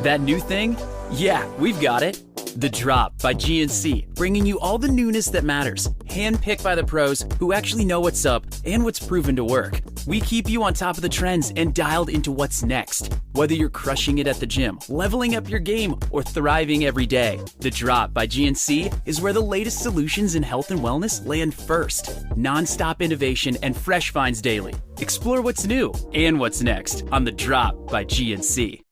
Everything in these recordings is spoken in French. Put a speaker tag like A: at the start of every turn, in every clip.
A: That new thing? Yeah, we've got it. The Drop by GNC, bringing you all the newness that matters, handpicked by the pros who actually know what's up and what's proven to work. We keep you on top of the trends and dialed into what's next. Whether you're crushing it at the gym, leveling up your game, or thriving every day, The Drop by GNC is where the latest solutions in health and wellness land first. Non-stop innovation and fresh finds daily. Explore what's new and what's next on The Drop by GNC.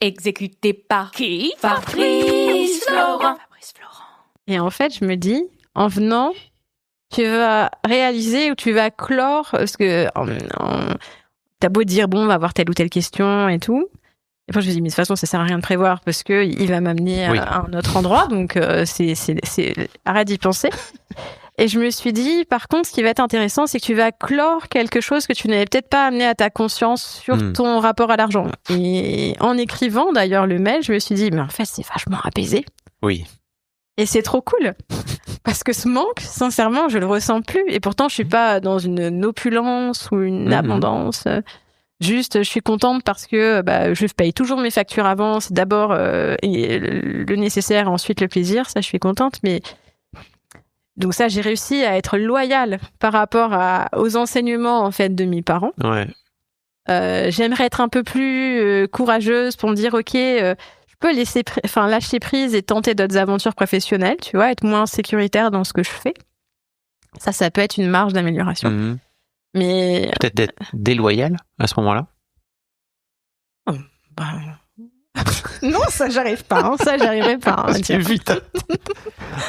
B: Exécuté par qui? Fabrice Florent.
C: Et en fait, je me dis, en venant, tu vas réaliser ou tu vas clore, parce que t'as beau dire, bon, on va voir telle ou telle question et tout. Et puis je me dis, mais de toute façon, ça sert à rien de prévoir parce que il va m'amener à un autre endroit, donc arrête d'y penser. Et je me suis dit, par contre, ce qui va être intéressant, c'est que tu vas clore quelque chose que tu n'avais peut-être pas amené à ta conscience sur ton rapport à l'argent. Et en écrivant d'ailleurs le mail, je me suis dit, mais en fait, c'est vachement apaisé.
D: Oui.
C: Et c'est trop cool. Parce que ce manque, sincèrement, je le ressens plus. Et pourtant, je suis pas dans une opulence ou une abondance. Juste, je suis contente parce que je paye toujours mes factures avant. C'est d'abord le nécessaire, ensuite le plaisir. Ça, je suis contente. Mais donc ça, j'ai réussi à être loyale par rapport aux enseignements en fait de mes parents.
D: Ouais.
C: J'aimerais être un peu plus courageuse pour me dire, ok, je peux lâcher prise et tenter d'autres aventures professionnelles, tu vois, être moins sécuritaire dans ce que je fais. Ça peut être une marge d'amélioration. Mais
D: peut-être d'être déloyale à ce moment-là.
C: Non, ça j'arrive pas. Hein. Ça j'arriverai pas. Hein,
D: c'est vite.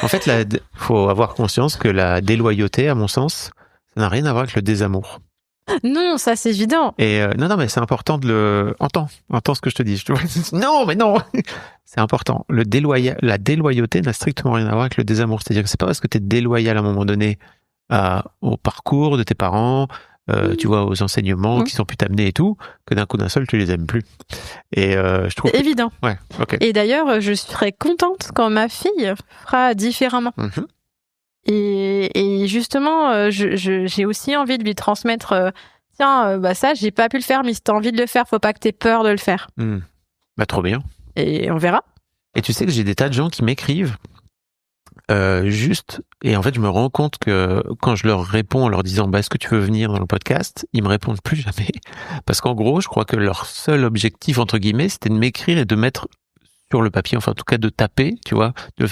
D: En fait, faut avoir conscience que la déloyauté, à mon sens, ça n'a rien à voir avec le désamour.
C: Non, ça c'est évident.
D: Et non, mais c'est important de le. Entends ce que je te dis. Non, mais non. C'est important. La déloyauté n'a strictement rien à voir avec le désamour. C'est-à-dire que c'est pas parce que tu es déloyal à un moment donné au parcours de tes parents, tu vois, aux enseignements qui sont pu t'amener et tout, que d'un coup d'un seul tu les aimes plus. Et je trouve.
C: C'est évident.
D: Ouais. Ok.
C: Et d'ailleurs, je serais contente quand ma fille fera différemment. Et justement, j'ai aussi envie de lui transmettre. Ça, j'ai pas pu le faire, mais si t'as envie de le faire, faut pas que t'aies peur de le faire.
D: Trop bien.
C: Et on verra.
D: Et tu sais que j'ai des tas de gens qui m'écrivent et en fait je me rends compte que quand je leur réponds en leur disant est-ce que tu veux venir dans le podcast, ils me répondent plus jamais, parce qu'en gros je crois que leur seul objectif entre guillemets c'était de m'écrire et de mettre sur le papier, enfin en tout cas de taper, tu vois, de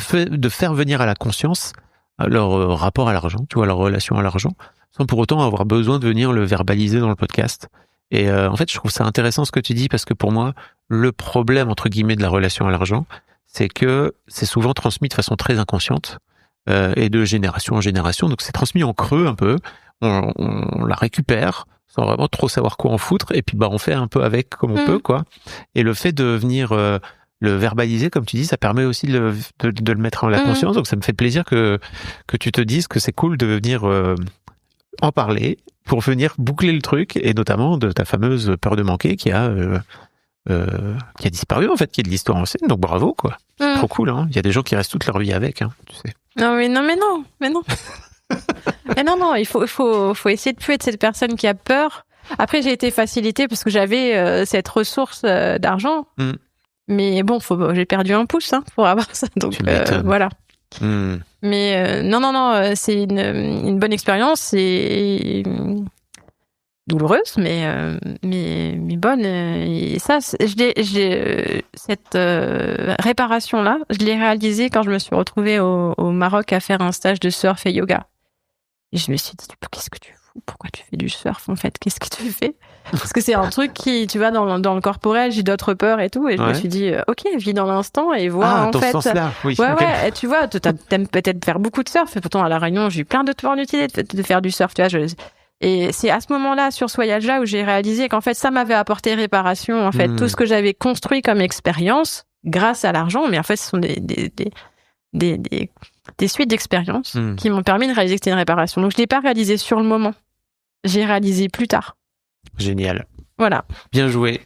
D: faire venir à la conscience leur rapport à l'argent, tu vois, leur relation à l'argent, sans pour autant avoir besoin de venir le verbaliser dans le podcast. Et en fait je trouve ça intéressant ce que tu dis, parce que pour moi le problème entre guillemets de la relation à l'argent, c'est que c'est souvent transmis de façon très inconsciente et de génération en génération. Donc c'est transmis en creux un peu. On la récupère sans vraiment trop savoir quoi en foutre. Et puis on fait un peu avec comme on peut, quoi. Et le fait de venir le verbaliser, comme tu dis, ça permet aussi de le mettre en la conscience. Donc ça me fait plaisir que tu te dises que c'est cool de venir en parler pour venir boucler le truc, et notamment de ta fameuse peur de manquer qui a disparu en fait, qui est de l'histoire ancienne, donc bravo quoi. C'est trop cool, hein. Il y a des gens qui restent toute leur vie avec, hein, tu sais.
C: Non mais non. Mais non, il faut essayer de plus être cette personne qui a peur. Après j'ai été facilitée parce que j'avais cette ressource d'argent. Mais bon, j'ai perdu un pouce pour avoir ça, donc voilà. Mais non, c'est une bonne expérience et douloureuse, mais bonne. Et ça, cette réparation-là, je l'ai réalisée quand je me suis retrouvée au Maroc à faire un stage de surf et yoga. Et je me suis dit, qu'est-ce que tu fous? Pourquoi tu fais du surf, en fait? Qu'est-ce que tu fais? Parce que c'est un truc qui, tu vois, dans le corporel, j'ai d'autres peurs et tout. Et je me suis dit, ok, vis dans l'instant et vois, en
D: dans
C: fait.
D: Ce sens-là, oui.
C: Ouais, et tu vois, t'aimes peut-être faire beaucoup de surf. Et pourtant, à La Réunion, j'ai eu plein d'opportunités de faire du surf, tu vois. Et c'est à ce moment-là, sur ce voyage-là, où j'ai réalisé qu'en fait, ça m'avait apporté réparation, en fait, tout ce que j'avais construit comme expérience, grâce à l'argent, mais en fait, ce sont des suites d'expériences qui m'ont permis de réaliser que c'était une réparation. Donc, je l'ai pas réalisé sur le moment. J'ai réalisé plus tard.
D: Génial.
C: Voilà.
D: Bien joué.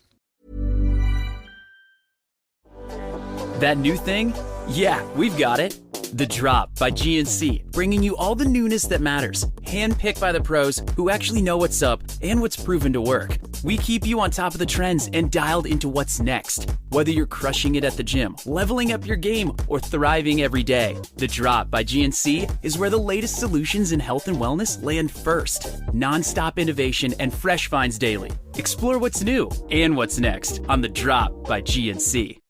A: That new thing? Yeah, we've got it. The Drop by GNC, bringing you all the newness that matters, handpicked by the pros who actually know what's up and what's proven to work. We keep you on top of the trends and dialed into what's next. Whether you're crushing it at the gym, leveling up your game, or thriving every day, The Drop by GNC is where the latest solutions in health and wellness land first. Non-stop innovation and fresh finds daily. Explore what's new and what's next on The Drop by GNC.